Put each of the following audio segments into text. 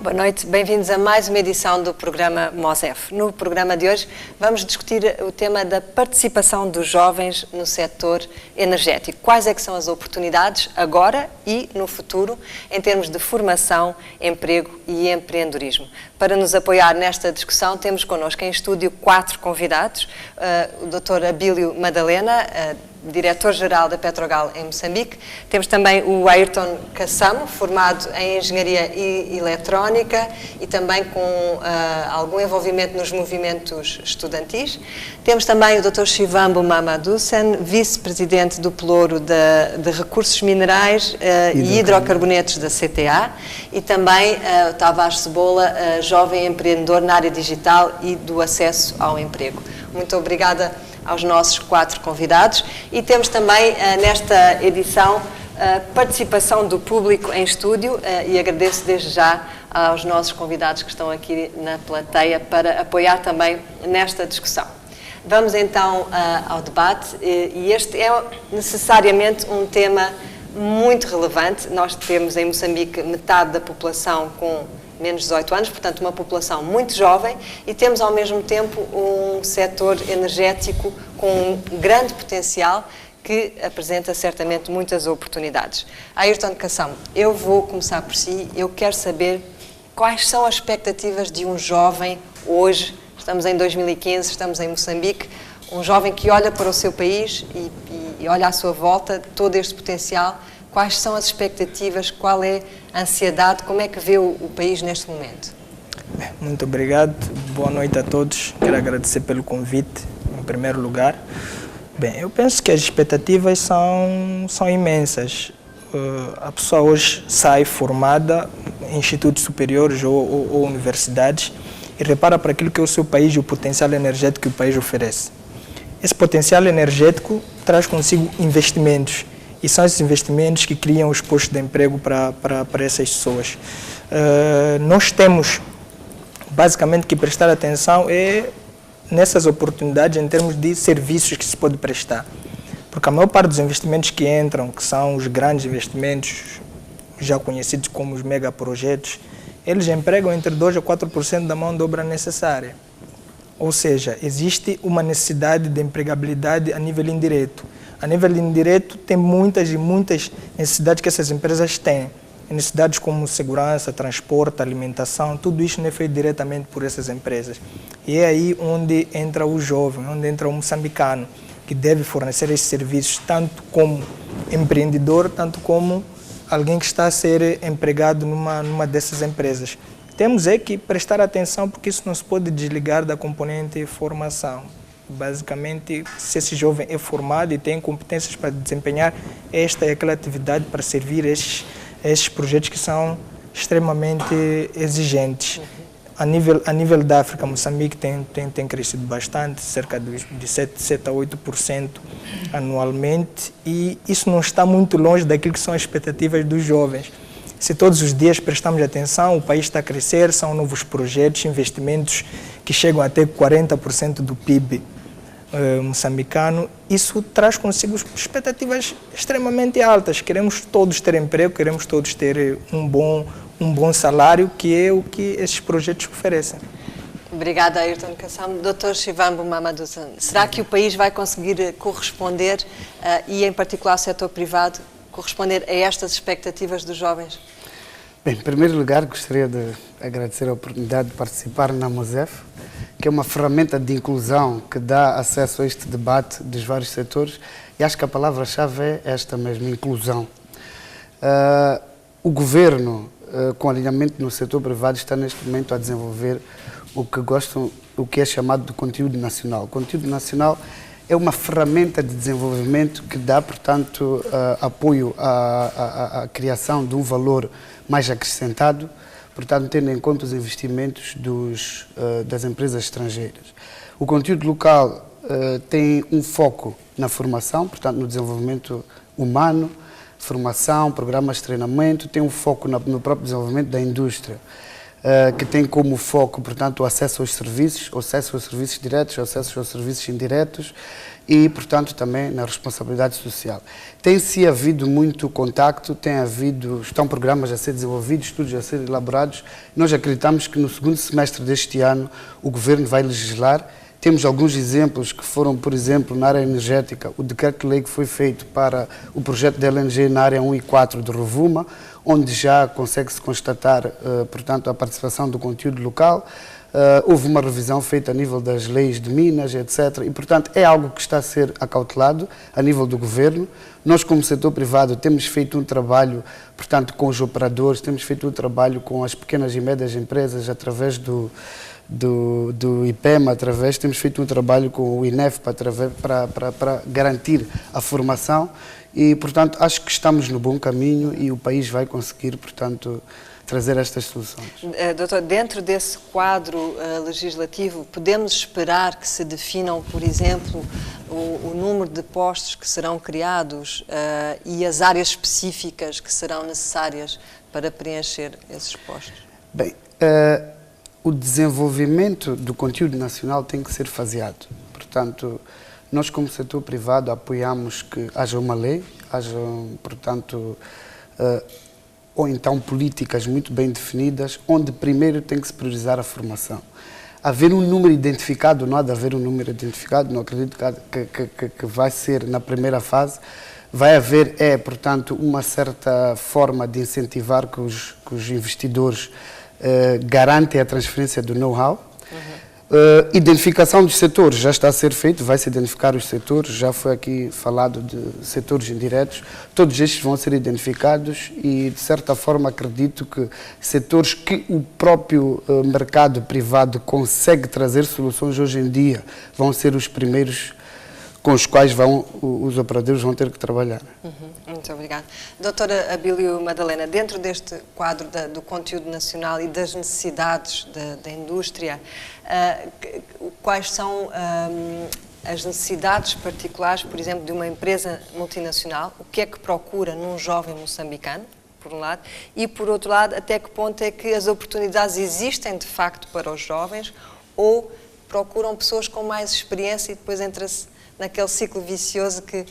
Boa noite, bem-vindos a mais uma edição do programa MOSEF. No programa de hoje vamos discutir o tema da participação dos jovens no setor energético. Quais é que são as oportunidades agora e no futuro em termos de formação, emprego e empreendedorismo. Para nos apoiar nesta discussão temos connosco em estúdio 4 convidados, o Dr. Abílio Madalena, diretor-geral da Petrogal em Moçambique. Temos também o Ayrton Kassamo, formado em Engenharia Eletrónica e também com algum envolvimento nos movimentos estudantis. Temos também o Dr. Shivambu Mamadusan, vice-presidente do Pelouro de Recursos Minerais e Hidrocarbonetos da CTA, e também o Tavares Cebola, jovem empreendedor na área digital e do acesso ao emprego. Muito obrigada aos nossos 4 convidados, e temos também nesta edição a participação do público em estúdio, e agradeço desde já aos nossos convidados que estão aqui na plateia para apoiar também nesta discussão. Vamos então ao debate, e este é necessariamente um tema muito relevante. Nós temos em Moçambique metade da população com menos de 18 anos, portanto uma população muito jovem, e temos ao mesmo tempo um setor energético com um grande potencial que apresenta certamente muitas oportunidades. Ayrton Kassamo, eu vou começar por si. Eu quero saber quais são as expectativas de um jovem hoje. Estamos em 2015, estamos em Moçambique, um jovem que olha para o seu país e olha à sua volta todo este potencial. Quais são as expectativas? Qual é a ansiedade? Como é que vê o país neste momento? Muito obrigado. Boa noite a todos. Quero agradecer pelo convite, em primeiro lugar. Bem, eu penso que as expectativas são imensas. A pessoa hoje sai formada em institutos superiores ou universidades e repara para aquilo que é o seu país e o potencial energético que o país oferece. Esse potencial energético traz consigo investimentos, e são esses investimentos que criam os postos de emprego para essas pessoas. Nós temos basicamente que prestar atenção nessas oportunidades em termos de serviços que se pode prestar. Porque a maior parte dos investimentos que entram, que são os grandes investimentos, já conhecidos como os megaprojetos, eles empregam entre 2% a 4% da mão de obra necessária. Ou seja, existe uma necessidade de empregabilidade a nível indireto. A nível indireto, tem muitas e muitas necessidades que essas empresas têm. Necessidades como segurança, transporte, alimentação, tudo isso não é feito diretamente por essas empresas. E é aí onde entra o jovem, onde entra o moçambicano, que deve fornecer esses serviços, tanto como empreendedor, tanto como alguém que está a ser empregado numa dessas empresas. Temos que prestar atenção, porque isso não se pode desligar da componente formação. Basicamente, se esse jovem é formado e tem competências para desempenhar esta e aquela atividade para servir estes projetos que são extremamente exigentes. A nível da África, Moçambique tem crescido bastante, cerca de 7 a 8% anualmente, e isso não está muito longe daquilo que são as expectativas dos jovens. Se todos os dias prestamos atenção, o país está a crescer, são novos projetos, investimentos que chegam até 40% do PIB moçambicano. Isso traz consigo expectativas extremamente altas. Queremos todos ter emprego, queremos todos ter um bom salário, que é o que esses projetos oferecem. Obrigada, Ayrton Kassamo. Dr. Shivambu Mamadusan, será que o país vai conseguir corresponder, e em particular o setor privado, corresponder a estas expectativas dos jovens? Bem, em primeiro lugar, gostaria de agradecer a oportunidade de participar na MOSEF, que é uma ferramenta de inclusão que dá acesso a este debate dos vários setores, e acho que a palavra-chave é esta mesmo, inclusão. O governo, com alinhamento no setor privado, está neste momento a desenvolver o que é chamado de conteúdo nacional. O conteúdo nacional é uma ferramenta de desenvolvimento que dá, portanto, apoio à criação de um valor mais acrescentado, portanto, tendo em conta os investimentos das empresas estrangeiras. O conteúdo local tem um foco na formação, portanto, no desenvolvimento humano, formação, programas de treinamento, tem um foco no próprio desenvolvimento da indústria. que tem como foco, portanto, o acesso aos serviços diretos, o acesso aos serviços indiretos e, portanto, também na responsabilidade social. Tem-se havido muito contacto, estão programas a ser desenvolvidos, estudos a ser elaborados. Nós acreditamos que no segundo semestre deste ano o Governo vai legislar. Temos alguns exemplos que foram, por exemplo, na área energética, o decreto-lei que foi feito para o projeto de LNG na área 1 e 4 de Rovuma, onde já consegue-se constatar, portanto, a participação do conteúdo local. Houve uma revisão feita a nível das leis de Minas, etc. E, portanto, é algo que está a ser acautelado a nível do Governo. Nós, como setor privado, temos feito um trabalho, portanto, com os operadores, temos feito um trabalho com as pequenas e médias empresas através do IPEMA, temos feito um trabalho com o INEF para garantir a formação e, portanto, acho que estamos no bom caminho e o país vai conseguir, portanto, trazer estas soluções. Doutor, dentro desse quadro legislativo, podemos esperar que se definam, por exemplo, o número de postos que serão criados e as áreas específicas que serão necessárias para preencher esses postos? Bem, o desenvolvimento do conteúdo nacional tem que ser faseado. Portanto, nós como setor privado apoiamos que haja uma lei, portanto, ou então políticas muito bem definidas, onde primeiro tem que se priorizar a formação. Haver um número identificado, não há de haver um número identificado, não acredito que vai ser na primeira fase. Vai haver, portanto, uma certa forma de incentivar que os investidores garantem a transferência do know-how. Identificação dos setores já está a ser feito, vai-se identificar os setores, já foi aqui falado de setores indiretos, todos estes vão ser identificados e, de certa forma, acredito que setores que o próprio mercado privado consegue trazer soluções hoje em dia vão ser os primeiros com os quais os operadores vão ter que trabalhar. Muito obrigada. Doutora Abílio Madalena, dentro deste quadro do conteúdo nacional e das necessidades da indústria, quais são as necessidades particulares, por exemplo, de uma empresa multinacional? O que é que procura num jovem moçambicano, por um lado, e, por outro lado, até que ponto é que as oportunidades existem, de facto, para os jovens, ou procuram pessoas com mais experiência e depois entra-se naquele ciclo vicioso que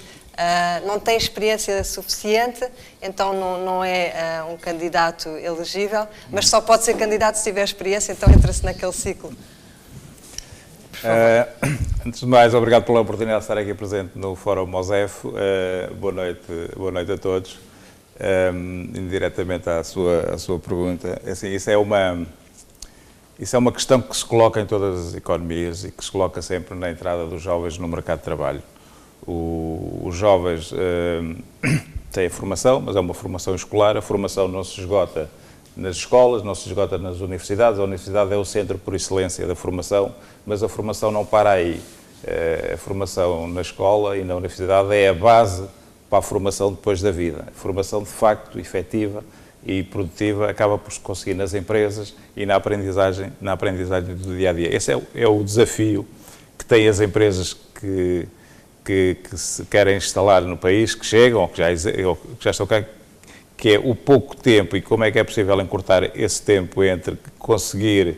não tem experiência suficiente, então não é um candidato elegível, mas só pode ser candidato se tiver experiência, então entra-se naquele ciclo. Antes de mais, obrigado pela oportunidade de estar aqui presente no Fórum Mosef. Boa noite a todos. Indiretamente à sua pergunta, assim, isso é uma questão que se coloca em todas as economias e que se coloca sempre na entrada dos jovens no mercado de trabalho. Os jovens têm a formação, mas é uma formação escolar. A formação não se esgota nas escolas, não se esgota nas universidades. A universidade é o centro por excelência da formação, mas a formação não para aí. A formação na escola e na universidade é a base para a formação depois da vida. A formação, de facto, efetiva e produtiva acaba por se conseguir nas empresas e na aprendizagem do dia-a-dia. Esse é o desafio que têm as empresas que se querem instalar no país, que chegam, ou que já estão cá, que é o pouco tempo e como é que é possível encurtar esse tempo entre conseguir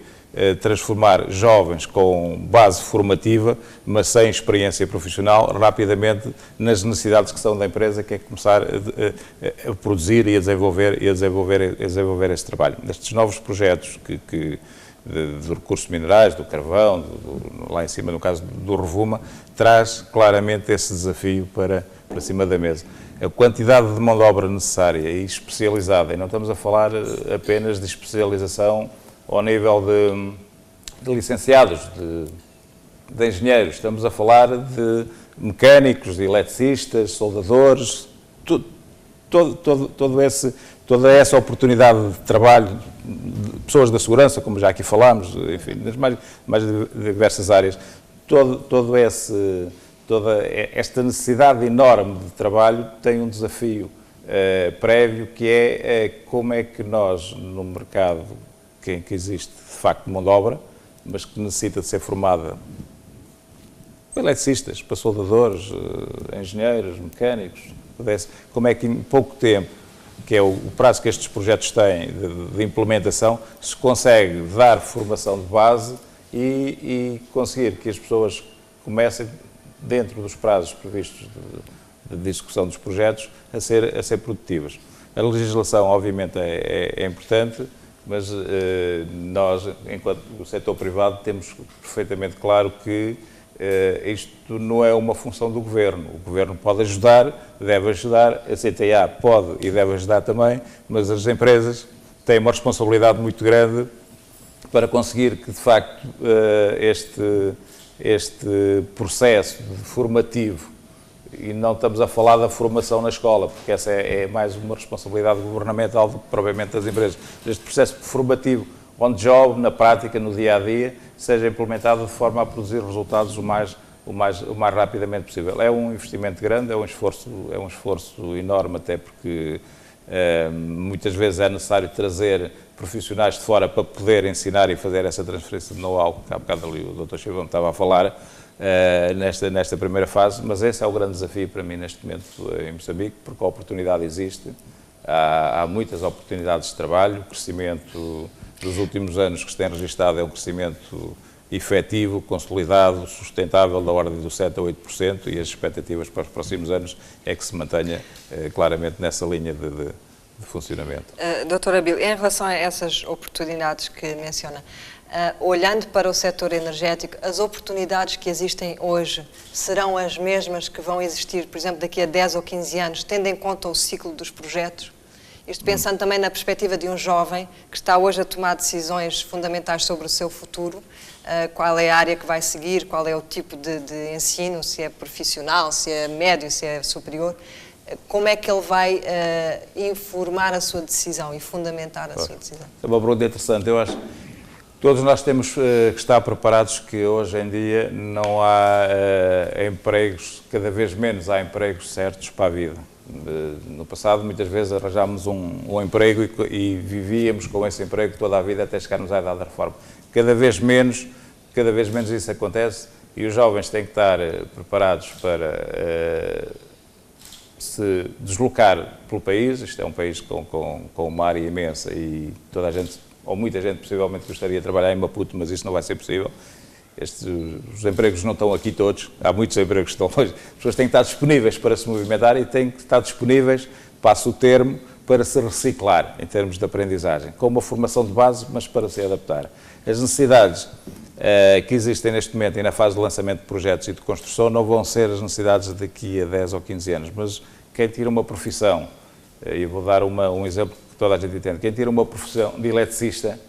transformar jovens com base formativa, mas sem experiência profissional, rapidamente nas necessidades que são da empresa, que é começar a produzir e a desenvolver esse trabalho. Estes novos projetos de recursos minerais, do carvão, lá em cima, no caso do Rovuma, traz claramente esse desafio para cima da mesa. A quantidade de mão de obra necessária e especializada, e não estamos a falar apenas de especialização ao nível de licenciados, de engenheiros, estamos a falar de mecânicos, de eletricistas, soldadores, toda essa oportunidade de trabalho, de pessoas da segurança, como já aqui falámos, enfim, nas mais diversas áreas, toda esta necessidade enorme de trabalho tem um desafio prévio, que é como é que nós, no mercado que existe, de facto, mão de obra, mas que necessita de ser formada por eletricistas, para soldadores, engenheiros, mecânicos, como é que em pouco tempo que é o prazo que estes projetos têm de implementação, se consegue dar formação de base e conseguir que as pessoas comecem, dentro dos prazos previstos de execução dos projetos, a ser produtivas. A legislação, obviamente, é importante, mas nós, enquanto o setor privado, temos perfeitamente claro que isto não é uma função do Governo. O Governo pode ajudar, deve ajudar, a CTA pode e deve ajudar também, mas as empresas têm uma responsabilidade muito grande para conseguir que, de facto, este processo formativo, e não estamos a falar da formação na escola, porque essa é mais uma responsabilidade governamental do que propriamente das empresas. Este processo formativo, on job, na prática, no dia-a-dia, seja implementado de forma a produzir resultados o mais rapidamente possível. É um investimento grande, é um esforço enorme, até porque muitas vezes é necessário trazer profissionais de fora para poder ensinar e fazer essa transferência de know-how, que há bocado ali o Dr. Chibão estava a falar, nesta primeira fase, mas esse é o grande desafio para mim neste momento em Moçambique, porque a oportunidade existe, há muitas oportunidades de trabalho, o crescimento dos últimos anos que se tem registado é um crescimento efetivo, consolidado, sustentável, da ordem do 7% a 8%, e as expectativas para os próximos anos é que se mantenha claramente nessa linha de funcionamento. Doutora Abílio, em relação a essas oportunidades que menciona, olhando para o setor energético, as oportunidades que existem hoje serão as mesmas que vão existir, por exemplo, daqui a 10 ou 15 anos, tendo em conta o ciclo dos projetos? Isto pensando também na perspectiva de um jovem que está hoje a tomar decisões fundamentais sobre o seu futuro, qual é a área que vai seguir, qual é o tipo de ensino, se é profissional, se é médio, se é superior, como é que ele vai informar a sua decisão e fundamentar a sua decisão? É uma pergunta interessante. Eu acho que todos nós temos que estar preparados que hoje em dia não há empregos, cada vez menos há empregos certos para a vida. No passado, muitas vezes arranjámos um emprego e vivíamos com esse emprego toda a vida até chegarmos à idade da reforma. Cada vez menos isso acontece e os jovens têm que estar preparados para se deslocar pelo país. Isto é um país com uma área imensa e toda a gente, ou muita gente possivelmente gostaria de trabalhar em Maputo, mas isso não vai ser possível. Os empregos não estão aqui todos, há muitos empregos que estão longe. As pessoas têm que estar disponíveis para se movimentar e têm que estar disponíveis, passo o termo, para se reciclar em termos de aprendizagem, com uma formação de base, mas para se adaptar. As necessidades que existem neste momento e na fase de lançamento de projetos e de construção não vão ser as necessidades daqui a 10 ou 15 anos, mas quem tira uma profissão, e vou dar um exemplo que toda a gente entende, quem tira uma profissão de eletricista,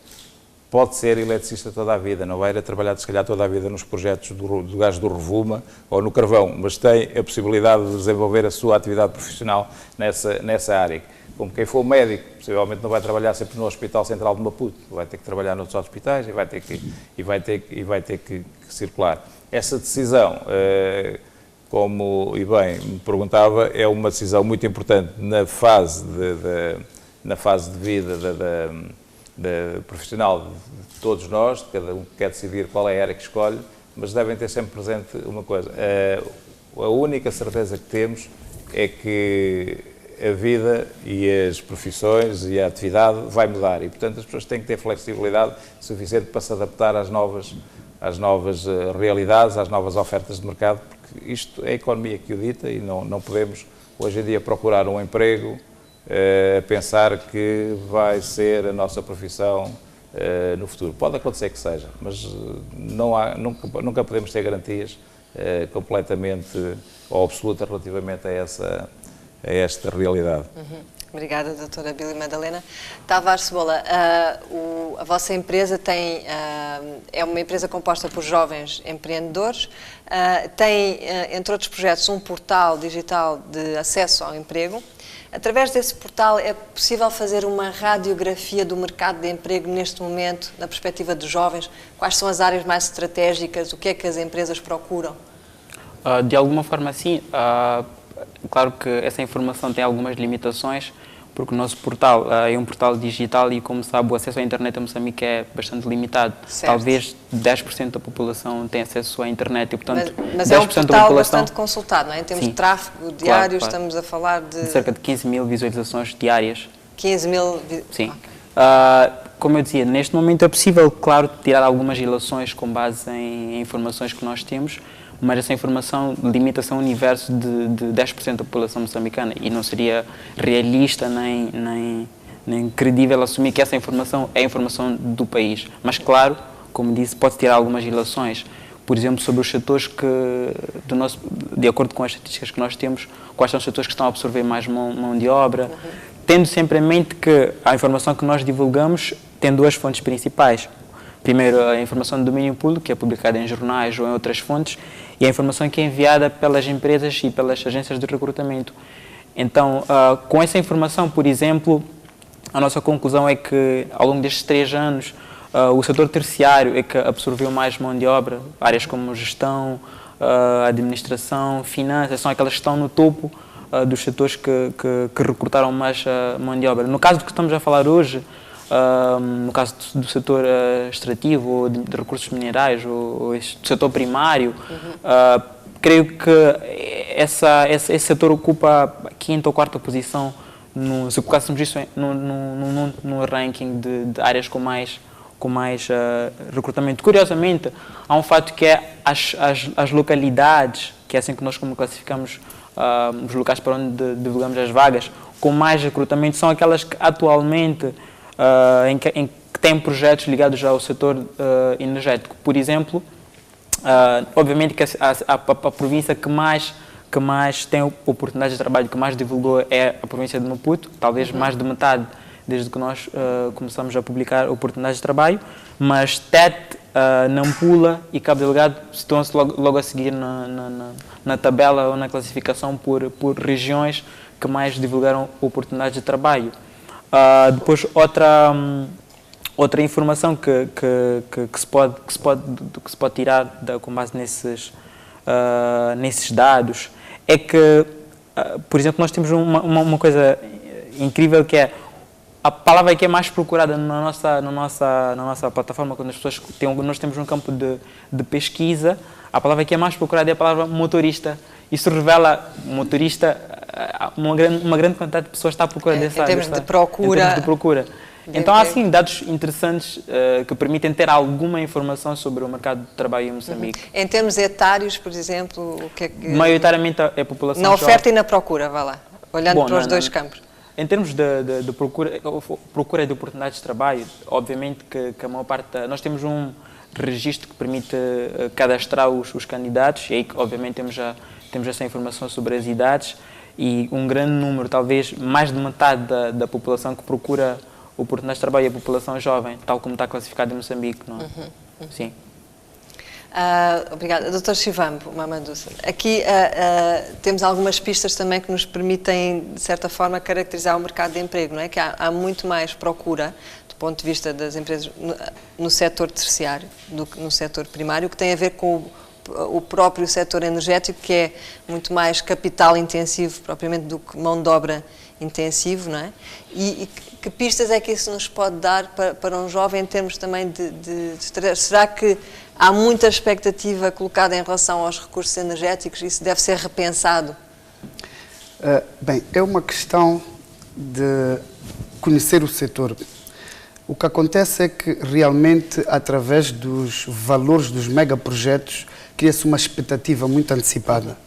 pode ser eletricista toda a vida, não vai ir a trabalhar, se calhar, toda a vida nos projetos do gás do Rovuma ou no carvão, mas tem a possibilidade de desenvolver a sua atividade profissional nessa área. Como quem for médico, possivelmente não vai trabalhar sempre no Hospital Central de Maputo, vai ter que trabalhar noutros hospitais e vai ter que circular. Essa decisão, como e bem me perguntava, é uma decisão muito importante na fase de vida profissional de todos nós, cada um quer decidir qual é a área que escolhe, mas devem ter sempre presente uma coisa, a única certeza que temos é que a vida e as profissões e a atividade vai mudar e, portanto, as pessoas têm que ter flexibilidade suficiente para se adaptar às novas realidades, às novas ofertas de mercado, porque isto é a economia que o dita e não podemos, hoje em dia, procurar um emprego a pensar que vai ser a nossa profissão no futuro. Pode acontecer que seja, mas nunca podemos ter garantias completamente ou absolutas relativamente a esta realidade. Obrigada, doutora Abílio Madalena. Tavares Cebola, a vossa empresa é uma empresa composta por jovens empreendedores, tem, entre outros projetos, um portal digital de acesso ao emprego. Através desse portal é possível fazer uma radiografia do mercado de emprego neste momento, na perspectiva dos jovens? Quais são as áreas mais estratégicas? O que é que as empresas procuram? De alguma forma, sim. Claro que essa informação tem algumas limitações, porque o nosso portal é um portal digital e, como sabe, o acesso à internet em Moçambique é bastante limitado. Certo. Talvez 10% da população tenha acesso à internet e, portanto, mas é um 10% da portal população... bastante consultado, não é? Em termos Sim. de tráfego diário, Claro. estamos a falar de cerca de 15 mil visualizações diárias. 15 mil... Sim. Ok. Como eu dizia, neste momento é possível, claro, tirar algumas ilações com base em informações que nós temos, mas essa informação limita-se a um universo de 10% da população moçambicana e não seria realista nem credível assumir que essa informação é a informação do país. Mas, claro, como disse, pode tirar algumas ilações. Por exemplo, sobre os setores de acordo com as estatísticas que nós temos, quais são os setores que estão a absorver mais mão de obra, tendo sempre em mente que a informação que nós divulgamos tem duas fontes principais. Primeiro, a informação de domínio público, que é publicada em jornais ou em outras fontes, e a informação que é enviada pelas empresas e pelas agências de recrutamento. Então, com essa informação, por exemplo, a nossa conclusão é que, ao longo destes 3 anos, o setor terciário é que absorveu mais mão de obra. Áreas como gestão, administração, finanças, são aquelas que estão no topo dos setores que recrutaram mais mão de obra. No caso do que estamos a falar hoje, no caso do setor extrativo, ou de recursos minerais, ou do setor primário, creio que esse setor ocupa a 5ª ou 4ª posição, se colocássemos isso no ranking de áreas com mais recrutamento. Curiosamente, há um fato que é as localidades, que é assim que nós classificamos os locais para onde divulgamos as vagas, com mais recrutamento, são aquelas que atualmente em que têm projetos ligados ao setor energético. Por exemplo, obviamente que a província que mais tem oportunidades de trabalho, que mais divulgou, é a província de Maputo, talvez mais de metade desde que nós começamos a publicar oportunidades de trabalho, mas Tete, Nampula e Cabo Delgado estão-se logo a seguir na tabela ou na classificação por regiões que mais divulgaram oportunidades de trabalho. Depois, outra informação que se pode tirar com base nesses dados é que, por exemplo, nós temos uma coisa incrível, que é a palavra que é mais procurada na nossa plataforma. Quando as pessoas nós temos um campo de pesquisa, a palavra que é mais procurada é a palavra motorista. Isso revela motorista, uma grande quantidade de pessoas está à procura dessa. Em termos de procura. Então, há sim dados interessantes que permitem ter alguma informação sobre o mercado de trabalho em Moçambique. Em termos etários, por exemplo, o que é que... Maioritariamente é a população na oferta jovem. E na procura, vá lá, olhando para os dois campos. Em termos de procura de oportunidades de trabalho, obviamente que a maior parte... Nós temos um registro que permite cadastrar os candidatos, e aí, obviamente, temos essa informação sobre as idades, e um grande número, talvez mais de metade da população que procura oportunidades de trabalho é a população jovem, tal como está classificado em Moçambique, não é? Sim. Obrigada. Dr. Shivambu Mamadou, aqui temos algumas pistas também que nos permitem, de certa forma, caracterizar o mercado de emprego, não é? Que há muito mais procura, do ponto de vista das empresas, no setor terciário do que no setor primário, que tem a ver com o próprio setor energético, que é muito mais capital intensivo, propriamente, do que mão de obra intensivo, não é? E que pistas é que isso nos pode dar para um jovem em termos também de será que há muita expectativa colocada em relação aos recursos energéticos? Isso deve ser repensado? Bem, é uma questão de conhecer o setor. O que acontece é que realmente, através dos valores dos megaprojetos, cria-se uma expectativa muito antecipada.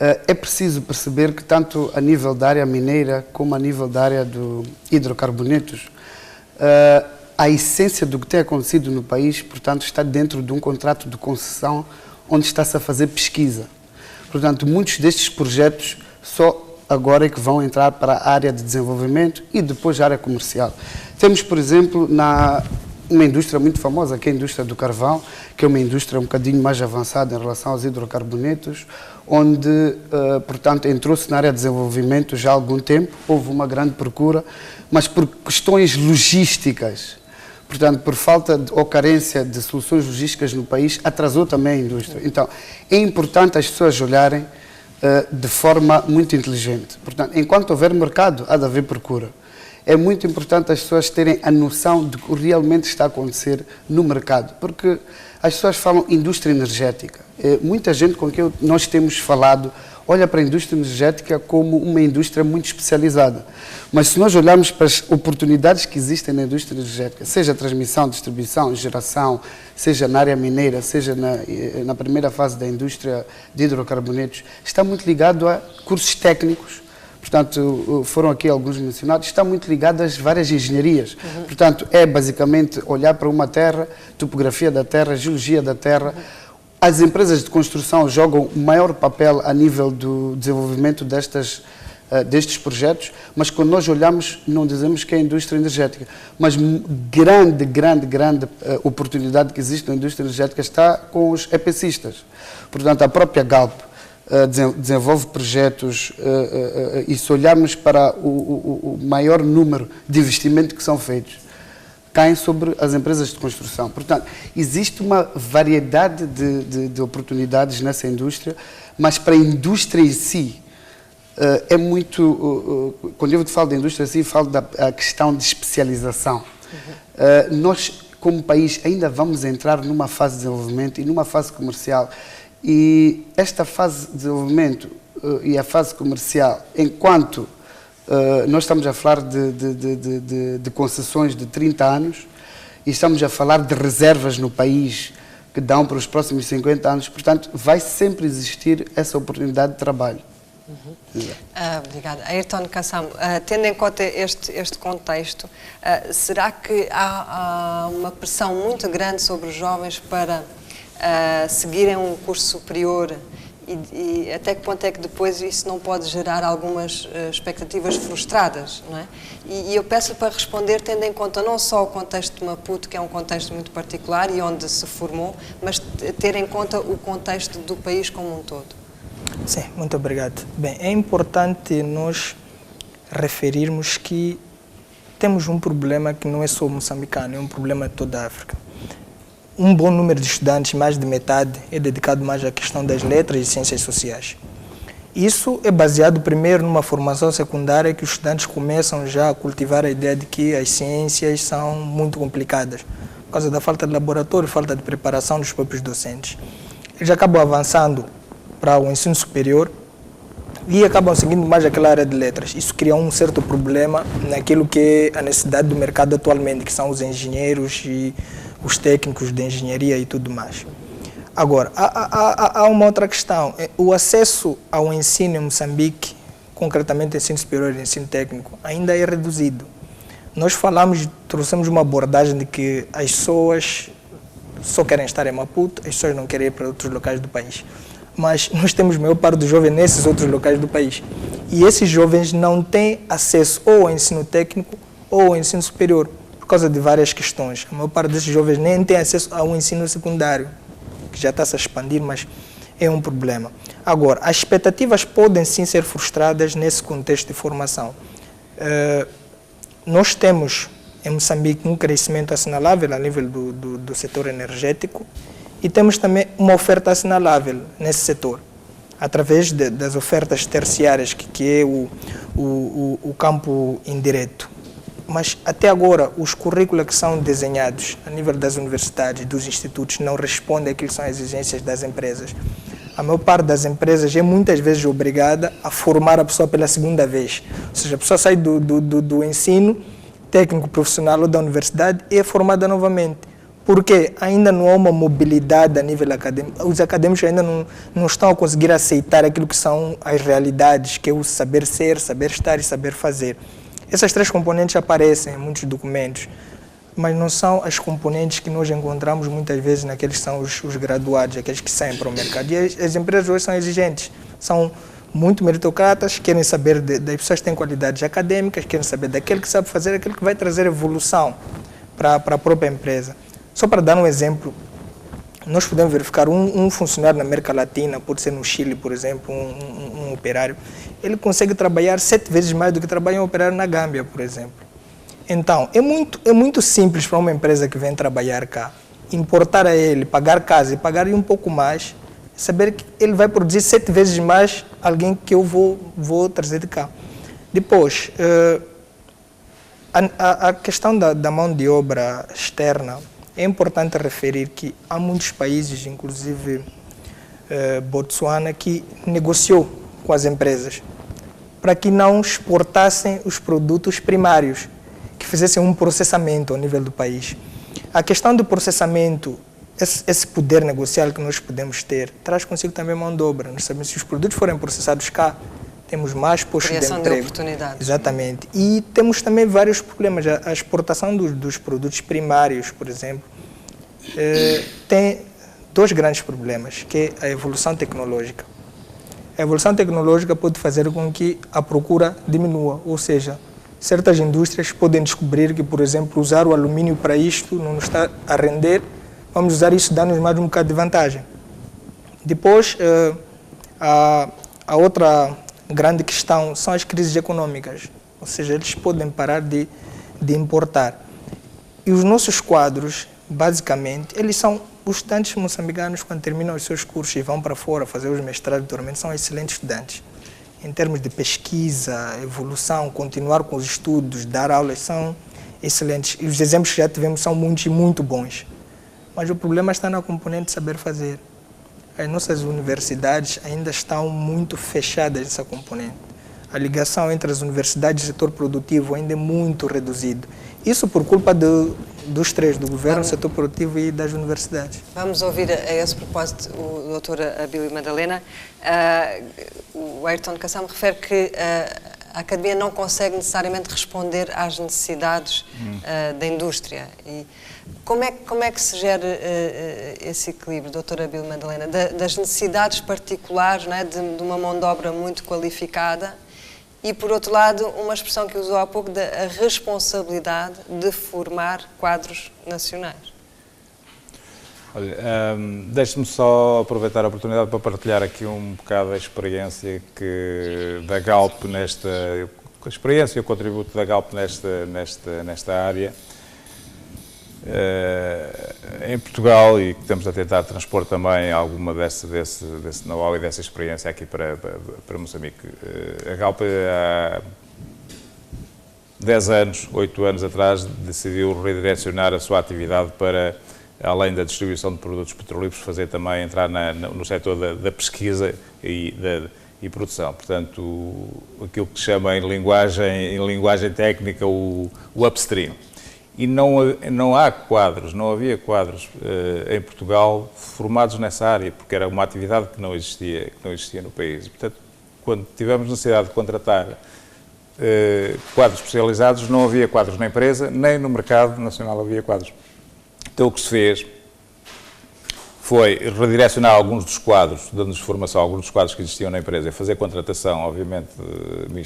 É preciso perceber que tanto a nível da área mineira como a nível da área dos hidrocarbonetos, a essência do que tem acontecido no país, portanto, está dentro de um contrato de concessão onde está-se a fazer pesquisa. Portanto, muitos destes projetos só agora é que vão entrar para a área de desenvolvimento e depois a área comercial. Temos, por exemplo, uma indústria muito famosa, que é a indústria do carvão, que é uma indústria um bocadinho mais avançada em relação aos hidrocarbonetos, onde, portanto, entrou-se na área de desenvolvimento já há algum tempo, houve uma grande procura, mas por questões logísticas, portanto, por falta ou carência de soluções logísticas no país, atrasou também a indústria. Então, é importante as pessoas olharem de forma muito inteligente. Portanto, enquanto houver mercado, há de haver procura. É muito importante as pessoas terem a noção de que realmente está a acontecer no mercado, porque as pessoas falam indústria energética. Muita gente com quem nós temos falado olha para a indústria energética como uma indústria muito especializada. Mas se nós olharmos para as oportunidades que existem na indústria energética, seja transmissão, distribuição, geração, seja na área mineira, seja na primeira fase da indústria de hidrocarbonetos, está muito ligado a cursos técnicos. Portanto, foram aqui alguns mencionados, está muito ligado às várias engenharias. Portanto, é basicamente olhar para uma terra, topografia da terra, geologia da terra. As empresas de construção jogam o maior papel a nível do desenvolvimento destes projetos, mas quando nós olhamos, não dizemos que é a indústria energética, mas grande oportunidade que existe na indústria energética está com os EPCistas. Portanto, a própria Galp desenvolve projetos e se olharmos para o maior número de investimentos que são feitos, caem sobre as empresas de construção. Portanto, existe uma variedade de oportunidades nessa indústria, mas para a indústria em si, é muito... Quando eu falo da indústria em si, falo da questão de especialização. Nós, como país, ainda vamos entrar numa fase de desenvolvimento e numa fase comercial. E esta fase de desenvolvimento e a fase comercial, enquanto nós estamos a falar de concessões de 30 anos e estamos a falar de reservas no país que dão para os próximos 50 anos, portanto, vai sempre existir essa oportunidade de trabalho. Obrigada. Ayrton Kassam, tendo em conta este contexto, será que há uma pressão muito grande sobre os jovens para seguirem um curso superior e até que ponto é que depois isso não pode gerar algumas expectativas frustradas, não é? E eu peço para responder tendo em conta não só o contexto de Maputo, que é um contexto muito particular e onde se formou, mas ter em conta o contexto do país como um todo. Sim, muito obrigado. Bem, é importante nós referirmos que temos um problema que não é só moçambicano, é um problema de toda a África. Um bom número de estudantes, mais de metade, é dedicado mais à questão das letras e ciências sociais. Isso é baseado primeiro numa formação secundária que os estudantes começam já a cultivar a ideia de que as ciências são muito complicadas, por causa da falta de laboratório, falta de preparação dos próprios docentes. Eles acabam avançando para o ensino superior e acabam seguindo mais aquela área de letras. Isso cria um certo problema naquilo que é a necessidade do mercado atualmente, que são os engenheiros e os técnicos de engenharia e tudo mais. Agora, há uma outra questão. O acesso ao ensino em Moçambique, concretamente ensino superior e ensino técnico, ainda é reduzido. Nós trouxemos uma abordagem de que as pessoas só querem estar em Maputo, as pessoas não querem ir para outros locais do país. Mas nós temos a maior parte dos jovens nesses outros locais do país. E esses jovens não têm acesso ou ao ensino técnico ou ao ensino superior, por causa de várias questões. A maior parte desses jovens nem tem acesso ao ensino secundário, que já está a se expandir, mas é um problema. Agora, as expectativas podem sim ser frustradas nesse contexto de formação. Nós temos em Moçambique um crescimento assinalável a nível do setor energético e temos também uma oferta assinalável nesse setor, através das ofertas terciárias, que é o campo indireto. Mas até agora os currículos que são desenhados a nível das universidades e dos institutos não respondem àquilo que são as exigências das empresas. A maior parte das empresas é muitas vezes obrigada a formar a pessoa pela segunda vez. Ou seja, a pessoa sai do ensino técnico profissional ou da universidade e é formada novamente. Porque ainda não há uma mobilidade a nível acadêmico. Os acadêmicos ainda não estão a conseguir aceitar aquilo que são as realidades, que é o saber ser, saber estar e saber fazer. Essas três componentes aparecem em muitos documentos, mas não são as componentes que nós encontramos muitas vezes naqueles que são os graduados, aqueles que saem para o mercado. E as empresas hoje são exigentes, são muito meritocratas, querem saber das pessoas que têm qualidades acadêmicas, querem saber daquele que sabe fazer, aquele que vai trazer evolução para a própria empresa. Só para dar um exemplo, nós podemos verificar um funcionário na América Latina, pode ser no Chile, por exemplo, um operário, ele consegue trabalhar 7 vezes mais do que trabalha um operário na Gâmbia, por exemplo. Então, é muito simples para uma empresa que vem trabalhar cá, importar a ele, pagar casa e pagar um pouco mais, saber que ele vai produzir 7 vezes mais alguém que eu vou trazer de cá. Depois, a questão da mão de obra externa, é importante referir que há muitos países, inclusive Botsuana, que negociou com as empresas para que não exportassem os produtos primários, que fizessem um processamento ao nível do país. A questão do processamento, esse poder negocial que nós podemos ter, traz consigo também mão de obra. Nós sabemos que se os produtos forem processados cá, temos mais postos de emprego. Criação de oportunidades. Exatamente. E temos também vários problemas. A exportação dos produtos primários, por exemplo, tem dois grandes problemas, que é a evolução tecnológica. A evolução tecnológica pode fazer com que a procura diminua, ou seja, certas indústrias podem descobrir que, por exemplo, usar o alumínio para isto não nos está a render, vamos usar isso, dá-nos mais um bocado de vantagem. Depois, a outra grande questão são as crises econômicas, ou seja, eles podem parar de importar. E os nossos quadros, basicamente, eles são os estudantes moçambicanos, quando terminam os seus cursos e vão para fora fazer os mestrados e doutoramentos, são excelentes estudantes. Em termos de pesquisa, evolução, continuar com os estudos, dar aulas, são excelentes. E os exemplos que já tivemos são muitos e muito bons. Mas o problema está na componente de saber fazer. As nossas universidades ainda estão muito fechadas nessa componente. A ligação entre as universidades e o setor produtivo ainda é muito reduzido. Isso por culpa dos três, do governo, do setor produtivo e das universidades. Vamos ouvir a esse propósito o Dr. Abílio Madalena. O Ayrton Kassam refere que a academia não consegue necessariamente responder às necessidades da indústria. E como é que se gera esse equilíbrio, Dr. Abílio Madalena, das necessidades particulares, não é, de uma mão de obra muito qualificada e, por outro lado, uma expressão que usou há pouco, da responsabilidade de formar quadros nacionais? Olha, deixe-me só aproveitar a oportunidade para partilhar aqui um bocado a experiência da Galp a experiência e o contributo da Galp nesta área em Portugal, e que estamos a tentar transpor também alguma desse know-how e dessa experiência aqui para Moçambique. A Galp há 10 anos, 8 anos atrás, decidiu redirecionar a sua atividade para, além da distribuição de produtos petrolíferos, fazer também entrar no setor da pesquisa e produção. Portanto, aquilo que se chama em linguagem técnica o upstream. E não havia quadros em Portugal formados nessa área, porque era uma atividade que não existia no país. Portanto, quando tivemos necessidade de contratar quadros especializados, não havia quadros na empresa, nem no mercado nacional havia quadros. Então o que se fez foi redirecionar alguns dos quadros, dando-nos formação a alguns dos quadros que existiam na empresa, e fazer contratação, obviamente,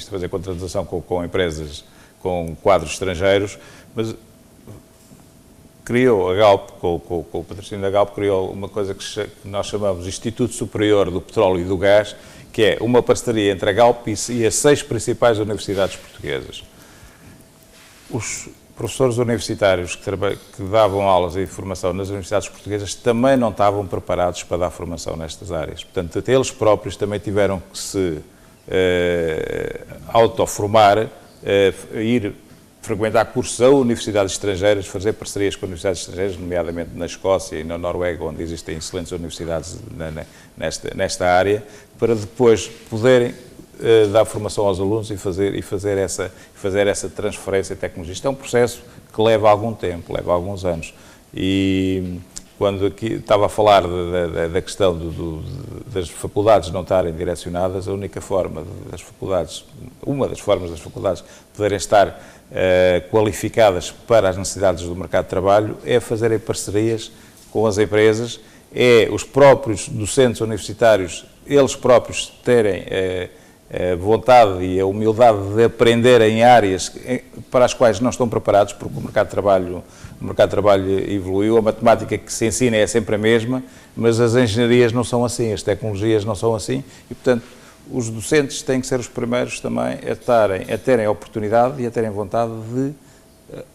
fazer contratação com empresas, com quadros estrangeiros, mas criou a Galp, com o patrocínio da Galp, criou uma coisa que nós chamamos de Instituto Superior do Petróleo e do Gás, que é uma parceria entre a Galp e as 6 principais universidades portuguesas. Os professores universitários que davam aulas e formação nas universidades portuguesas também não estavam preparados para dar formação nestas áreas. Portanto, até eles próprios também tiveram que se autoformar, ir frequentar cursos a universidades estrangeiras, fazer parcerias com universidades estrangeiras, nomeadamente na Escócia e na Noruega, onde existem excelentes universidades nesta área, para depois poderem dar formação aos alunos e fazer essa transferência de tecnologia. Isto é um processo que leva algum tempo, leva alguns anos. E quando aqui estava a falar da questão das faculdades não estarem direcionadas, a única forma das faculdades, uma das formas das faculdades poderem estar qualificadas para as necessidades do mercado de trabalho é fazerem parcerias com as empresas, é os próprios docentes universitários, eles próprios terem a vontade e a humildade de aprender em áreas para as quais não estão preparados, porque o mercado de trabalho evoluiu, a matemática que se ensina é sempre a mesma, mas as engenharias não são assim, as tecnologias não são assim, e portanto os docentes têm que ser os primeiros também a terem a oportunidade e a terem vontade de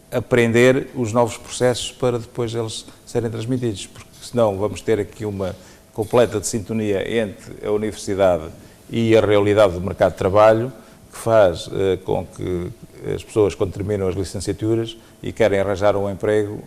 aprender os novos processos para depois eles serem transmitidos, porque senão vamos ter aqui uma completa sintonia entre a universidade e a realidade do mercado de trabalho, que faz com que as pessoas, quando terminam as licenciaturas e querem arranjar um emprego,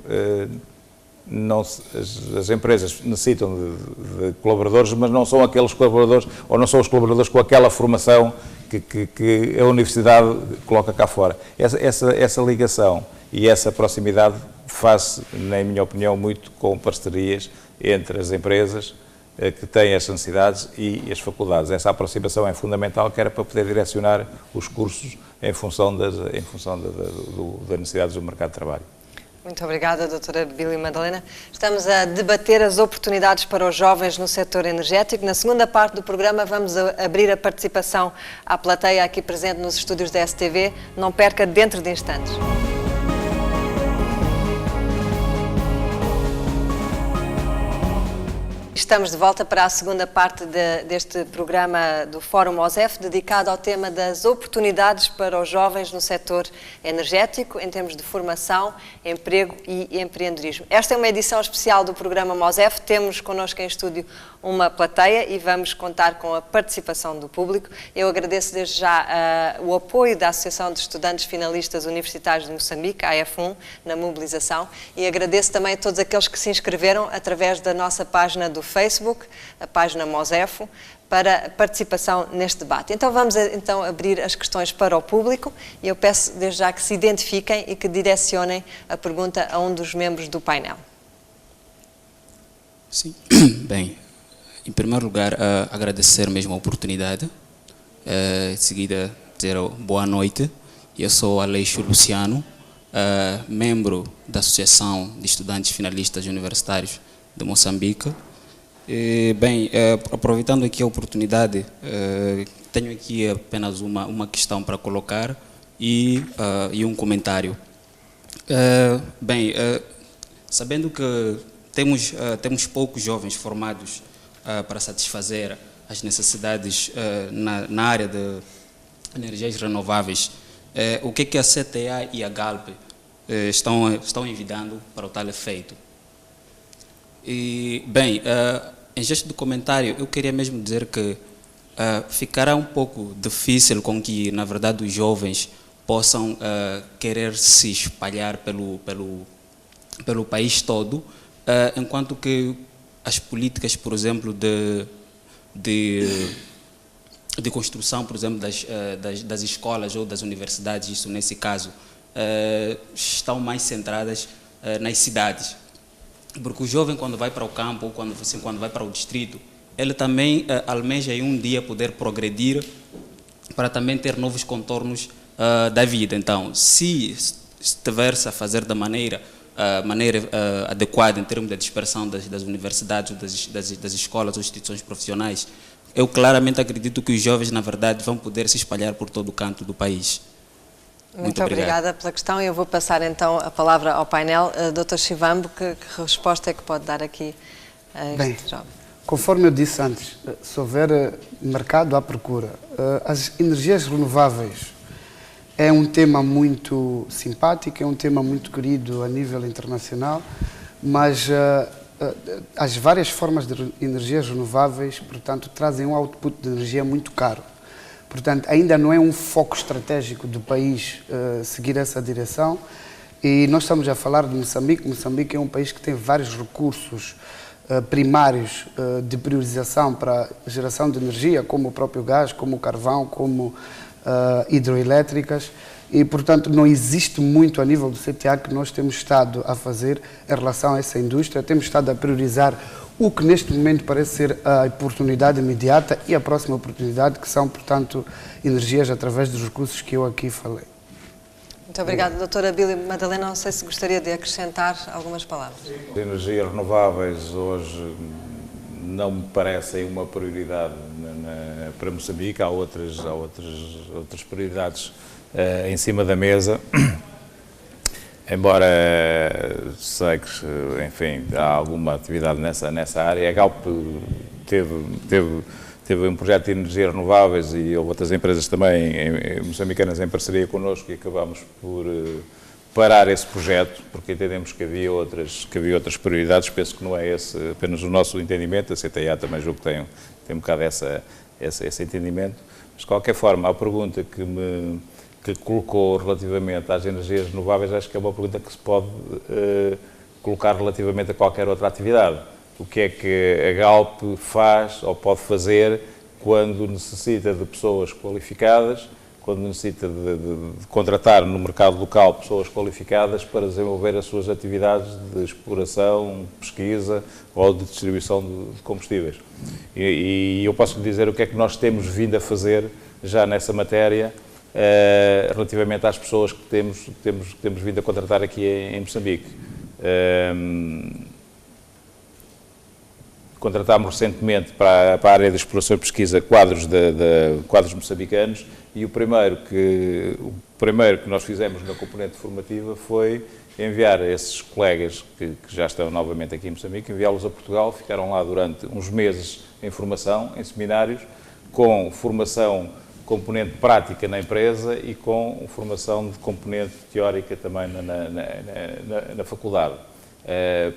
as empresas necessitam de colaboradores, mas não são aqueles colaboradores, ou não são os colaboradores com aquela formação que a universidade coloca cá fora. Essa ligação e essa proximidade faz, na minha opinião, muito com parcerias entre as empresas que têm as necessidades e as faculdades. Essa aproximação é fundamental, que era para poder direcionar os cursos em função das necessidades do mercado de trabalho. Muito obrigada, doutora Bílio Madalena. Estamos a debater as oportunidades para os jovens no setor energético. Na segunda parte do programa vamos abrir a participação à plateia aqui presente nos estúdios da STV. Não perca dentro de instantes. Estamos de volta para a segunda parte deste programa do Fórum MOSEF, dedicado ao tema das oportunidades para os jovens no setor energético, em termos de formação, emprego e empreendedorismo. Esta é uma edição especial do programa MOSEF. Temos connosco em estúdio uma plateia e vamos contar com a participação do público. Eu agradeço desde já o apoio da Associação de Estudantes Finalistas Universitários de Moçambique, a AF1, na mobilização, e agradeço também a todos aqueles que se inscreveram através da nossa página do Facebook, a página MOSEF, para participação neste debate. Então vamos abrir as questões para o público e eu peço desde já que se identifiquem e que direcionem a pergunta a um dos membros do painel. Sim, bem, em primeiro lugar, agradecer mesmo a oportunidade, em seguida dizer boa noite. Eu sou Aleixo Luciano, membro da Associação de Estudantes Finalistas Universitários de Moçambique. Bem, aproveitando aqui a oportunidade, tenho aqui apenas uma questão para colocar e um comentário. Bem, sabendo que temos poucos jovens formados para satisfazer as necessidades na área de energias renováveis, o que a CTA e a Galp estão envidando para o tal efeito? E, bem, em gesto de comentário, eu queria mesmo dizer que ficará um pouco difícil com que, na verdade, os jovens possam querer se espalhar pelo país todo, enquanto que as políticas, por exemplo, de construção, por exemplo, das escolas ou das universidades, isso nesse caso, estão mais centradas nas cidades. Porque o jovem, quando vai para o campo ou quando vai para o distrito, ele também almeja em um dia poder progredir para também ter novos contornos da vida. Então, se estiver-se a fazer da maneira adequada em termos da dispersão das universidades, das escolas ou instituições profissionais, eu claramente acredito que os jovens, na verdade, vão poder se espalhar por todo o canto do país. Muito obrigada pela questão. Eu vou passar então a palavra ao painel. Dr. Chivambo, que resposta é que pode dar aqui a este jovem? Conforme eu disse antes, se houver mercado, há procura. As energias renováveis é um tema muito simpático, é um tema muito querido a nível internacional, mas as várias formas de energias renováveis, portanto, trazem um output de energia muito caro. Portanto, ainda não é um foco estratégico do país seguir essa direção. E nós estamos a falar de Moçambique. Moçambique é um país que tem vários recursos primários de priorização para a geração de energia, como o próprio gás, como o carvão, como hidroelétricas. E, portanto, não existe muito a nível do CTA que nós temos estado a fazer em relação a essa indústria. Temos estado a priorizar o que neste momento parece ser a oportunidade imediata e a próxima oportunidade, que são, portanto, energias através dos recursos que eu aqui falei. Muito obrigada, doutora Bílio Madalena. Não sei se gostaria de acrescentar algumas palavras. As energias renováveis hoje não me parecem uma prioridade para Moçambique. Há outras prioridades em cima da mesa. Embora sei que, enfim, há alguma atividade nessa área, a Galp teve um projeto de energias renováveis e houve outras empresas também moçambicanas em parceria connosco e acabámos por parar esse projeto, porque entendemos que havia outras prioridades. Penso que não é esse apenas o nosso entendimento. A CTA também julgo que tem um bocado esse entendimento. Mas, de qualquer forma, a pergunta que colocou relativamente às energias renováveis, acho que é uma pergunta que se pode colocar relativamente a qualquer outra atividade. O que é que a Galp faz ou pode fazer quando necessita de pessoas qualificadas, quando necessita de contratar no mercado local pessoas qualificadas para desenvolver as suas atividades de exploração, pesquisa ou de distribuição de combustíveis. E eu posso lhe dizer o que é que nós temos vindo a fazer já nessa matéria, relativamente às pessoas que temos vindo a contratar aqui em Moçambique. Contratámos recentemente para a área de exploração e pesquisa quadros moçambicanos, e o primeiro que nós fizemos na componente formativa foi enviar esses colegas que já estão novamente aqui em Moçambique, enviá-los a Portugal. Ficaram lá durante uns meses em formação, em seminários, com formação componente prática na empresa e com formação de componente teórica também na faculdade.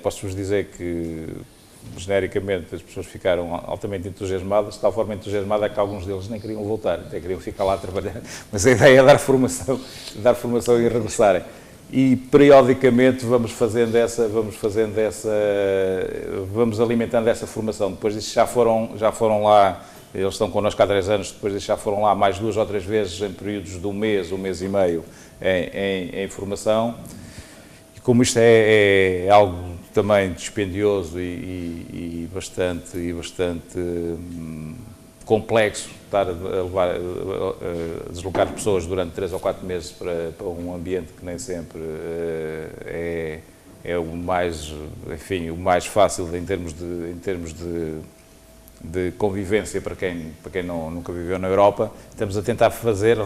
Posso-vos dizer que, genericamente, as pessoas ficaram altamente entusiasmadas, de tal forma entusiasmadas que alguns deles nem queriam voltar, até queriam ficar lá a trabalhar, mas a ideia é dar formação e regressarem. E periodicamente vamos alimentando essa formação. Depois disso já foram lá, eles estão connosco há 3 anos, depois disso já foram lá mais 2 ou 3 vezes em períodos de um mês e meio em formação. E como isto é algo também dispendioso e bastante complexo, estar a deslocar pessoas durante 3 ou 4 meses para um ambiente que nem sempre é o mais fácil em termos de convivência para quem nunca viveu na Europa. Estamos a tentar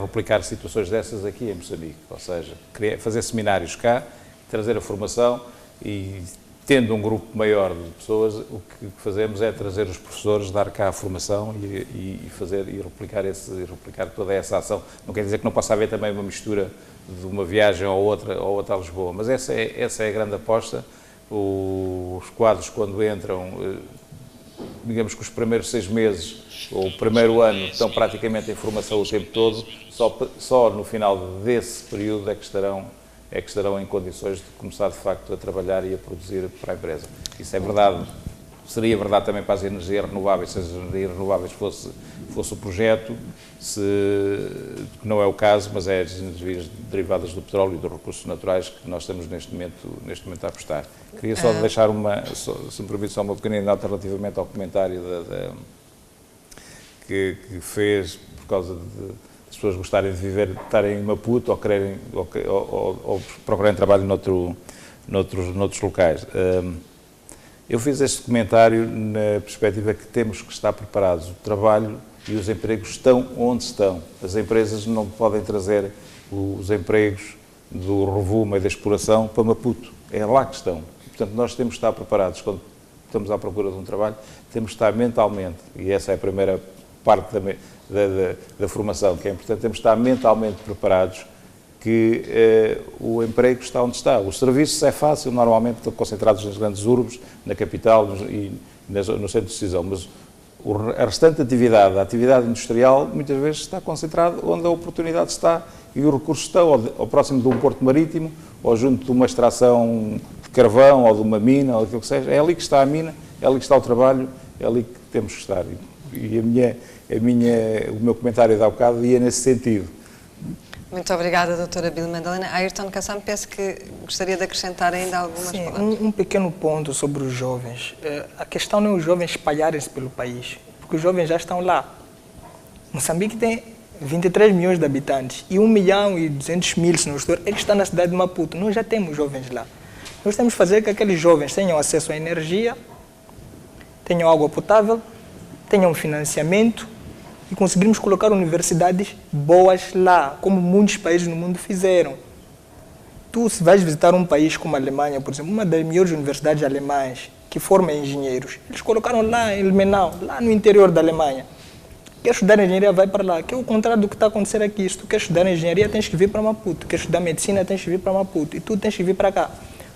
replicar situações dessas aqui em Moçambique, ou seja, fazer seminários cá, trazer a formação e, tendo um grupo maior de pessoas, o que fazemos é trazer os professores, dar cá a formação e replicar toda essa ação. Não quer dizer que não possa haver também uma mistura de uma viagem ou outra a Lisboa, mas essa é a grande aposta. Os quadros, quando entram, digamos que os primeiros 6 meses ou o primeiro ano estão praticamente em formação o tempo todo, só no final desse período é que estarão em condições de começar de facto a trabalhar e a produzir para a empresa. Isso é verdade, seria verdade também para as energias renováveis, se as energias renováveis fosse o projeto, que não é o caso, mas é as energias derivadas do petróleo e dos recursos naturais que nós estamos neste momento a apostar. Queria só deixar se me permite, uma pequena nota relativamente ao comentário que fez por causa de as pessoas gostarem de estarem em Maputo ou procurarem trabalho noutros locais. Eu fiz este comentário na perspectiva que temos que estar preparados. O trabalho e os empregos estão onde estão. As empresas não podem trazer os empregos do Rovuma e da exploração para Maputo. É lá que estão. Portanto, nós temos que estar preparados. Quando estamos à procura de um trabalho, temos que estar mentalmente, e essa é a primeira parte da formação, que é importante, temos que estar mentalmente preparados que o emprego está onde está. Os serviços é fácil, normalmente estão concentrados nas grandes urbes, na capital e no centro de decisão, mas a restante atividade, a atividade industrial, muitas vezes está concentrada onde a oportunidade está e os recursos estão, ou próximo de um porto marítimo, ou junto de uma extração de carvão, ou de uma mina, ou aquilo que seja. É ali que está a mina, é ali que está o trabalho, é ali que temos que estar. E o meu comentário de há bocado ia nesse sentido. Muito obrigada, doutora Bila Madalena. Ayrton Kassam, penso que gostaria de acrescentar ainda algumas palavras. Um pequeno ponto sobre os jovens. A questão não é os jovens espalharem-se pelo país, porque os jovens já estão lá. Moçambique tem 23 milhões de habitantes e 1.200.000, se não estou, é que está na cidade de Maputo. Nós já temos jovens lá. Nós temos que fazer que aqueles jovens tenham acesso à energia, tenham água potável, tenham financiamento e conseguirmos colocar universidades boas lá, como muitos países no mundo fizeram. Tu, se vais visitar um país como a Alemanha, por exemplo, uma das melhores universidades alemãs que forma engenheiros, eles colocaram lá em Ilmenau, lá no interior da Alemanha. Quer estudar engenharia, vai para lá, que é o contrário do que está acontecendo aqui. Se tu quer estudar engenharia, tens que vir para Maputo. Quer estudar medicina, tens que vir para Maputo. E tu tens que vir para cá.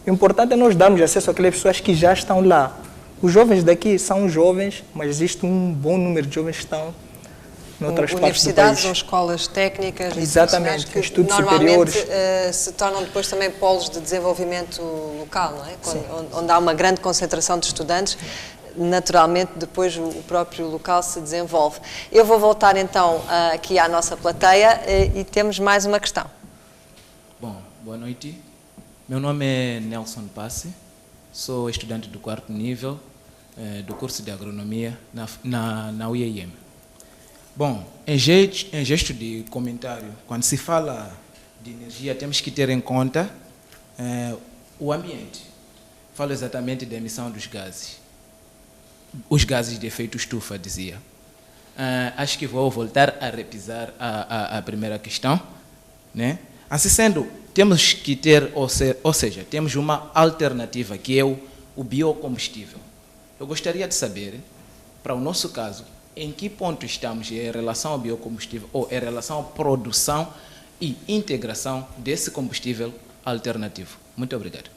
O importante é nós darmos acesso àquelas pessoas que já estão lá. Os jovens daqui são jovens, mas existe um bom número de jovens que estão noutras partes do universidades país. ou escolas técnicas e Exatamente, profissionais que estudos normalmente superiores. se tornam depois também polos de desenvolvimento local, não é? Onde há uma grande concentração de estudantes, naturalmente depois o próprio local se desenvolve. Eu vou voltar então aqui à nossa plateia e temos mais uma questão. Bom, boa noite. Meu nome é Nelson Passe, sou estudante do 4º nível do curso de agronomia na UEM. Bom, em gesto de comentário, quando se fala de energia, temos que ter em conta o ambiente. Falo exatamente da emissão dos gases. Os gases de efeito estufa, dizia. Acho que vou voltar a repisar a primeira questão, né? Assim sendo, temos que ter, ou seja, temos uma alternativa, que é o biocombustível. Eu gostaria de saber, para o nosso caso, em que ponto estamos em relação ao biocombustível ou em relação à produção e integração desse combustível alternativo. Muito obrigado.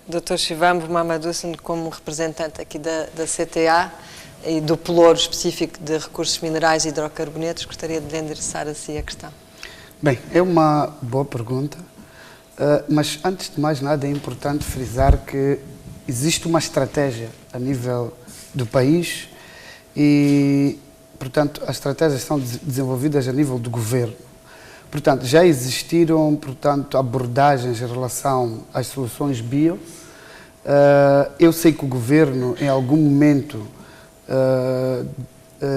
Dr. Shivambu Mamadoussen, como representante aqui da CTA e do Pelouro específico de recursos minerais e hidrocarbonetos, gostaria de lhe endereçar a si a questão. Bem, é uma boa pergunta, mas antes de mais nada é importante frisar que existe uma estratégia a nível do país e, portanto, as estratégias são desenvolvidas a nível do governo. Portanto, já existiram, portanto, abordagens em relação às soluções bio. Eu sei que o governo, em algum momento,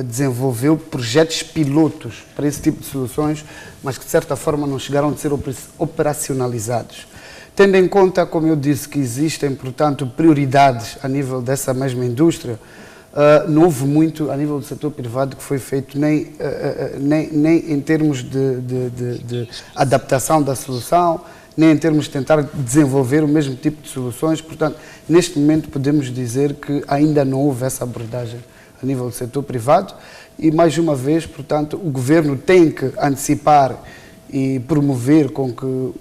desenvolveu projetos pilotos para esse tipo de soluções, mas que de certa forma não chegaram a ser operacionalizados. Tendo em conta, como eu disse, que existem, portanto, prioridades a nível dessa mesma indústria, não houve muito a nível do setor privado que foi feito, nem em termos de adaptação da solução, nem em termos de tentar desenvolver o mesmo tipo de soluções. Portanto, neste momento podemos dizer que ainda não houve essa abordagem a nível do setor privado e, mais uma vez, portanto, o governo tem que antecipar e promover com que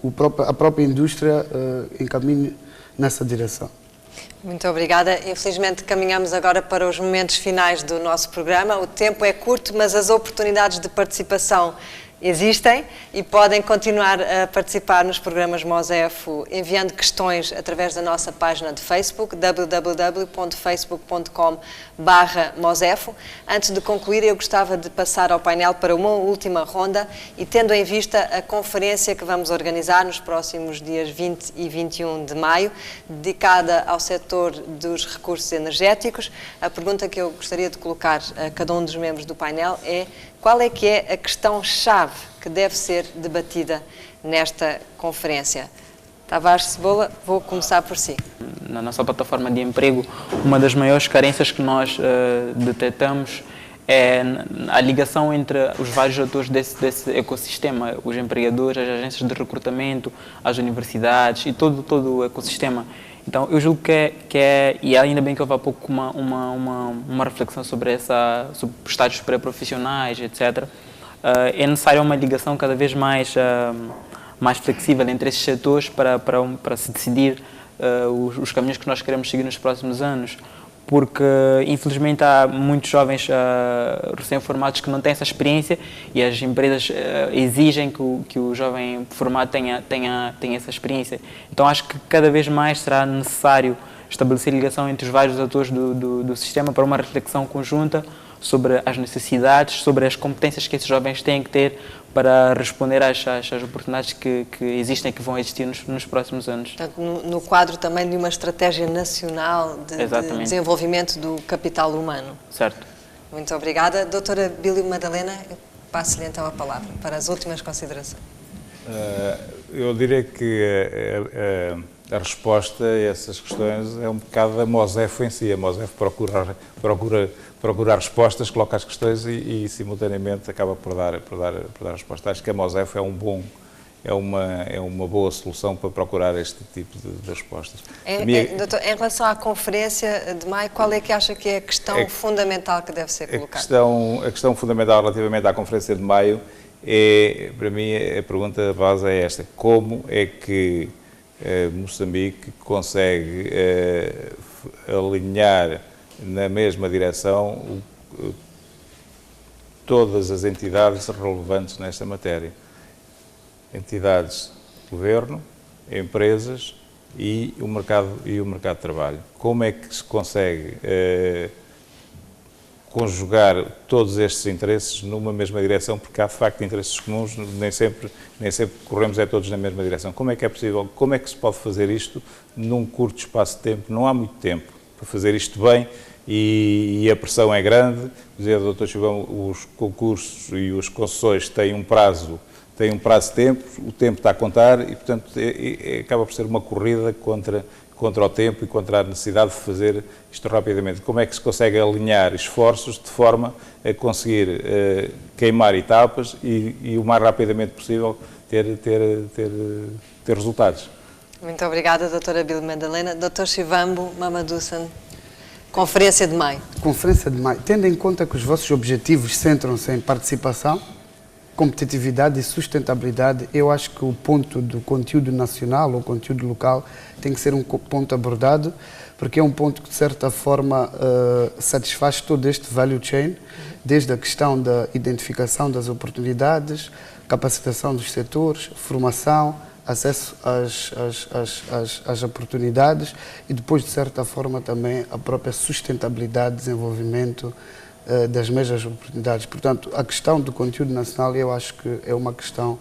a própria indústria encaminhe nessa direção. Muito obrigada. Infelizmente caminhamos agora para os momentos finais do nosso programa. O tempo é curto, mas as oportunidades de participação existem e podem continuar a participar nos programas Mosefo enviando questões através da nossa página de Facebook, www.facebook.com/Mosefo. Antes de concluir, eu gostava de passar ao painel para uma última ronda e tendo em vista a conferência que vamos organizar nos próximos dias 20 e 21 de maio, dedicada ao setor dos recursos energéticos, a pergunta que eu gostaria de colocar a cada um dos membros do painel é: qual é que é a questão-chave que deve ser debatida nesta conferência? Tavares Cebola, vou começar por si. Na nossa plataforma de emprego, uma das maiores carências que nós detectamos é a ligação entre os vários atores desse ecossistema, os empregadores, as agências de recrutamento, as universidades e todo o ecossistema. Então, eu julgo que é, e ainda bem que houve há pouco uma reflexão sobre sobre estágios pré-profissionais, etc. É necessária uma ligação cada vez mais flexível entre esses setores para se decidir os caminhos que nós queremos seguir nos próximos anos. Porque, infelizmente, há muitos jovens recém-formados que não têm essa experiência e as empresas exigem que o jovem formado tenha essa experiência. Então, acho que cada vez mais será necessário estabelecer ligação entre os vários atores do sistema para uma reflexão conjunta sobre as necessidades, sobre as competências que esses jovens têm que ter para responder às oportunidades que existem e que vão existir nos próximos anos. Portanto, no quadro também de uma estratégia nacional de desenvolvimento do capital humano. Certo. Muito obrigada. Doutora Bílio Madalena, eu passo-lhe então a palavra para as últimas considerações. Eu diria que a resposta a essas questões é um bocado da Mosefo em si. A Mosefo procura respostas, coloca as questões e simultaneamente acaba por dar resposta. Acho que a Mosefo é uma boa solução para procurar este tipo de respostas. Doutor, em relação à conferência de maio, qual é que acha que é a questão fundamental que deve ser colocada? A questão fundamental relativamente à conferência de maio para mim, a pergunta base é esta: como é que Moçambique consegue alinhar na mesma direção todas as entidades relevantes nesta matéria. Entidades do governo, empresas e o mercado de trabalho. Como é que se consegue conjugar todos estes interesses numa mesma direção, porque há de facto interesses comuns, nem sempre corremos todos na mesma direção. Como é que é possível, como é que se pode fazer isto num curto espaço de tempo? Não há muito tempo para fazer isto bem e a pressão é grande. Dizia o Dr. Chivão, os concursos e as concessões têm um prazo de tempo, o tempo está a contar e, portanto, acaba por ser uma corrida contra o tempo e contra a necessidade de fazer isto rapidamente. Como é que se consegue alinhar esforços de forma a conseguir queimar etapas e o mais rapidamente possível ter resultados? Muito obrigada, doutora Bílio Madalena. Doutor Shivambu Mamadousan, Conferência de Maio. Conferência de Maio. Tendo em conta que os vossos objetivos centram-se em participação, competitividade e sustentabilidade, eu acho que o ponto do conteúdo nacional ou conteúdo local tem que ser um ponto abordado, porque é um ponto que, de certa forma, satisfaz todo este value chain, desde a questão da identificação das oportunidades, capacitação dos setores, formação, acesso às oportunidades e depois, de certa forma, também a própria sustentabilidade, desenvolvimento das mesmas oportunidades. Portanto, a questão do conteúdo nacional eu acho que é uma questão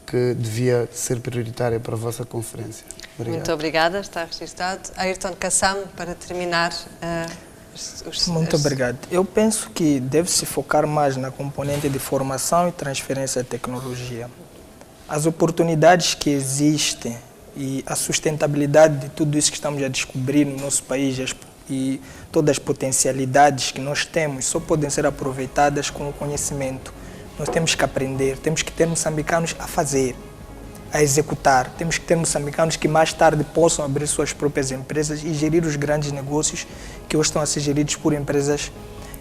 que devia ser prioritária para a vossa conferência. Obrigado. Muito obrigada, está registado. Ayrton Kassam, para terminar. Muito obrigado. Eu penso que deve-se focar mais na componente de formação e transferência de tecnologia. As oportunidades que existem e a sustentabilidade de tudo isso que estamos a descobrir no nosso país e todas as potencialidades que nós temos só podem ser aproveitadas com o conhecimento. Nós temos que aprender, temos que ter moçambicanos a fazer, a executar. Temos que ter moçambicanos que mais tarde possam abrir suas próprias empresas e gerir os grandes negócios que hoje estão a ser geridos por empresas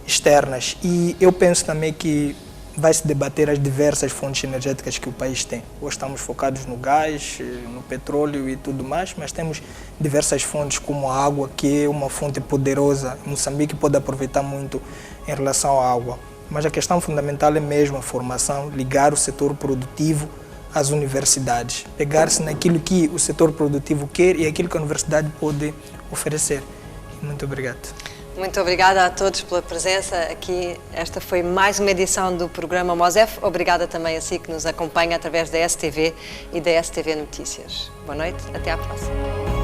externas. E eu penso também que vai se debater as diversas fontes energéticas que o país tem. Hoje estamos focados no gás, no petróleo e tudo mais, mas temos diversas fontes como a água, que é uma fonte poderosa. Moçambique pode aproveitar muito em relação à água. Mas a questão fundamental é mesmo a formação, ligar o setor produtivo às universidades, pegar-se naquilo que o setor produtivo quer e aquilo que a universidade pode oferecer. Muito obrigado. Muito obrigada a todos pela presença aqui. Esta foi mais uma edição do programa MOSEF. Obrigada também a si que nos acompanha através da STV e da STV Notícias. Boa noite, até à próxima.